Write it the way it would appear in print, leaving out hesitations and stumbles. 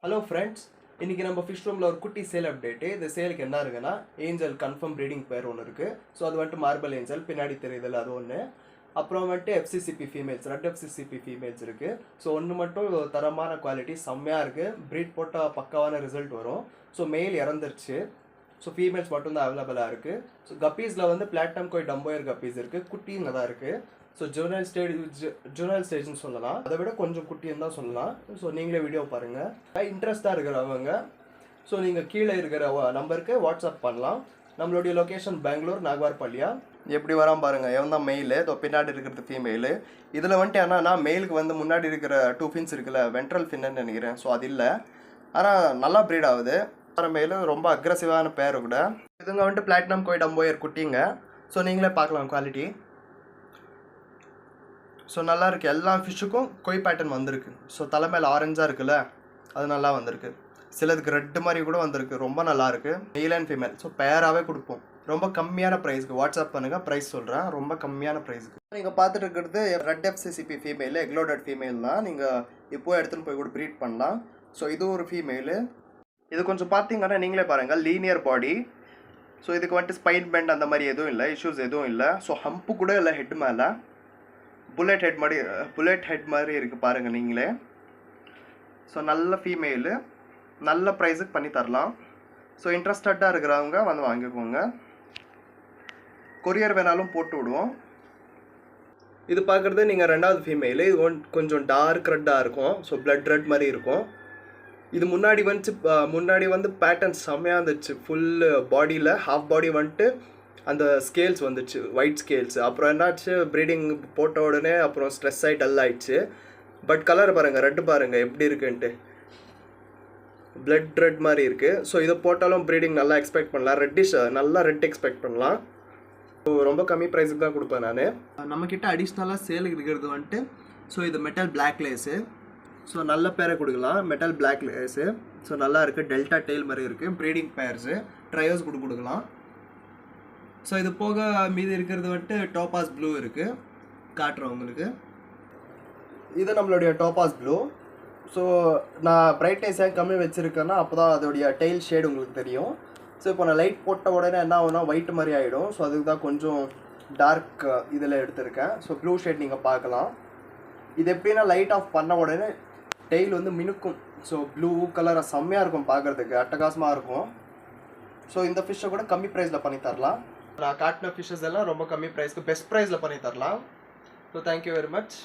Hello friends, இன்றைக்கி நம்ம fish ரூமில் ஒரு குட்டி சேல் அப்டேட்டு. இந்த சேலுக்கு என்ன இருக்குன்னா, ஏஞ்சல் கன்ஃபார்ம் ப்ரீடிங் பேர் ஒன்று இருக்குது. ஸோ அது வந்துட்டு மார்பல் ஏஞ்சல், பின்னாடி தெரியுதில்ல, அது ஒன்று. அப்புறம் வந்துட்டு எஃப்சிசிபி ஃபீமேல்ஸ், ரெட் எஃப்சிசிபி ஃபீமேல்ஸ் இருக்குது. ஸோ ஒன்று மட்டும் தரமான குவாலிட்டி செம்மையாக இருக்குது. ப்ரீட் போட்டால் பக்காவான ரிசல்ட் வரும். ஸோ மெயில் இறந்துருச்சு. ஸோ ஃபீமேல்ஸ் மட்டும்தான் அவைலபிளாக இருக்குது. ஸோ கப்பீஸில் வந்து பிளாட்டினம் கோய் டம்போயர் கப்பீஸ் இருக்குது. குட்டிங்க தான் இருக்குது. ஸோ ஜூனல் ஸ்டேஜ்னு சொல்லலாம். அதை விட கொஞ்சம் குட்டின்னு தான் சொல்லலாம். ஸோ நீங்களே வீடியோ பாருங்கள். இன்ட்ரெஸ்ட்டாக இருக்கிறவங்க ஸோ நீங்கள் கீழே இருக்கிற நம்பருக்கு வாட்ஸ்அப் பண்ணலாம். நம்மளுடைய லொக்கேஷன் பெங்களூர் நாகவார்பாலியா. எப்படி வராமல் பாருங்கள், எவன் தான் மெயிலு, இதோ பின்னாடி இருக்கிறது ஃபீமெயிலு. இதில் வந்துட்டு என்னன்னா, மெயிலுக்கு வந்து முன்னாடி இருக்கிற 2 ஃபின்ஸ் இருக்குல்ல, வென்ட்ரல் ஃபின்னு நினைக்கிறேன். ஸோ அது இல்லை, ஆனால் நல்லா ப்ரீட் ஆகுது. மெயிலு ரொம்ப அக்ரெசிவான பேர் கூட. இதுங்க வந்துட்டு பிளாட்டினம் கோய் டம்போயர் குட்டிங்க. ஸோ நீங்களே பார்க்கலாம் குவாலிட்டி. ஸோ நல்லா இருக்குது. எல்லா ஃபிஷ்ஷுக்கும் கொய் பேட்டர்ன் வந்திருக்கு. ஸோ தலை மேலே ஆரஞ்சாக இருக்குல்ல, அது நல்லா வந்திருக்கு. சிலதுக்கு ரெட்டு மாதிரி கூட வந்திருக்கு. ரொம்ப நல்லாயிருக்கு. Mail and female. ஸோ பேராகவே கொடுப்போம். ரொம்ப கம்மியான ப்ரைஸ்க்கு வாட்ஸ்அப் பண்ணுங்கள், ப்ரைஸ் சொல்கிறேன். ரொம்ப கம்மியான ப்ரைஸுக்கு. நீங்கள் பார்த்துட்டு இருக்கிறது ரெட் எஃப்சிசிபி ஃபீமேலு, எக்லோடட் ஃபீமேல் தான். நீங்கள் இப்போ எடுத்துன்னு போய் கூட ப்ரீட் பண்ணலாம். ஸோ இது ஒரு ஃபீமேலு. இது கொஞ்சம் பார்த்தீங்கன்னா நீங்களே பாருங்கள், லீனியர் பாடி. ஸோ இதுக்கு வந்துட்டு ஸ்பைன் பெண்ட் அந்த மாதிரி எதுவும் இல்லை, இஷ்யூஸ் எதுவும் இல்லை. ஸோ ஹம்ப்பு கூட இல்லை ஹெட் மேலே. புல்லட் ஹெட் மாதிரி இருக்குது பாருங்கள் நீங்களே. ஸோ நல்ல ஃபீமேலு, நல்ல ப்ரைஸுக்கு பண்ணி தரலாம். ஸோ இன்ட்ரெஸ்டடாக இருக்கிறவங்க வந்து வாங்கிக்கோங்க. கொரியர் வேணாலும் போட்டு விடுவோம். இது பார்க்குறது நீங்கள் ரெண்டாவது ஃபீமேலு. இது கொஞ்சம் டார்க் ரெட்டாக இருக்கும். ஸோ பிளட் ரெட் மாதிரி இருக்கும். இது முன்னாடி வந்து பேட்டர்ன் செம்மையாக இருந்துச்சு. ஃபுல் பாடியில் ஹாஃப் பாடி வந்துட்டு அந்த ஸ்கேல்ஸ் வந்துச்சு, ஒயிட் ஸ்கேல்ஸ். அப்புறம் என்னாச்சு, ப்ரீடிங் போட்ட உடனே அப்புறம் ஸ்ட்ரெஸ் ஆகி டல் ஆகிடுச்சு. பட் கலர் பாருங்கள், ரெட்டு பாருங்கள் எப்படி இருக்குன்ட்டு, பிளட் ரெட் மாதிரி இருக்குது. ஸோ இதை போட்டாலும் ப்ரீடிங் நல்லா எக்ஸ்பெக்ட் பண்ணலாம். நல்லா ரெட் எக்ஸ்பெக்ட் பண்ணலாம். ஸோ ரொம்ப கம்மி ப்ரைஸுக்கு தான் கொடுப்பேன் நான். நம்மக்கிட்ட அடிஷ்னலாக சேலுக்கு இருக்கிறது வந்துட்டு, ஸோ இது மெட்டல் பிளாக் லேஸு. ஸோ நல்ல பேரை கொடுக்கலாம், மெட்டல் பிளாக் லேஸு. ஸோ நல்லா இருக்குது. டெல்டா டெயில் மாதிரி இருக்குது. ப்ரீடிங் பேர்ஸு ட்ரையர்ஸ் கொடுக்கலாம். ஸோ இது போக மீதி இருக்கிறது வந்துட்டு டோபாஸ் ப்ளூ இருக்குது, காட்டுறேன் உங்களுக்கு. இது நம்மளுடைய டோபாஸ் ப்ளூ. ஸோ நான் பிரைட்னஸ் ஏன் கம்மி வச்சுருக்கேன்னா, அப்போ தான் அதோடைய டெயில் ஷேடு உங்களுக்கு தெரியும். ஸோ இப்போ நான் லைட் போட்ட உடனே என்ன ஆகுனா ஒயிட் மாதிரி ஆகிடும். ஸோ அதுக்கு தான் கொஞ்சம் டார்க் இதில் எடுத்திருக்கேன். ஸோ ப்ளூ ஷேட் நீங்கள் பார்க்கலாம். இது எப்படின்னா லைட் ஆஃப் பண்ண உடனே டெயில் வந்து மினுக்கும். ஸோ ப்ளூ கலராக செம்மையாக இருக்கும், பார்க்குறதுக்கு அட்டகாசமாக இருக்கும். ஸோ இந்த ஃபிஷ்ஷை கூட கம்மி ப்ரைஸில் பண்ணி தரலாம். நான் காட்டின ஃபிஷ்ஷஸ் எல்லாம் ரொம்ப கம்மி ப்ரைஸ்க்கு பெஸ்ட் ப்ரைஸில் பண்ணி தரலாம். So thank you very much.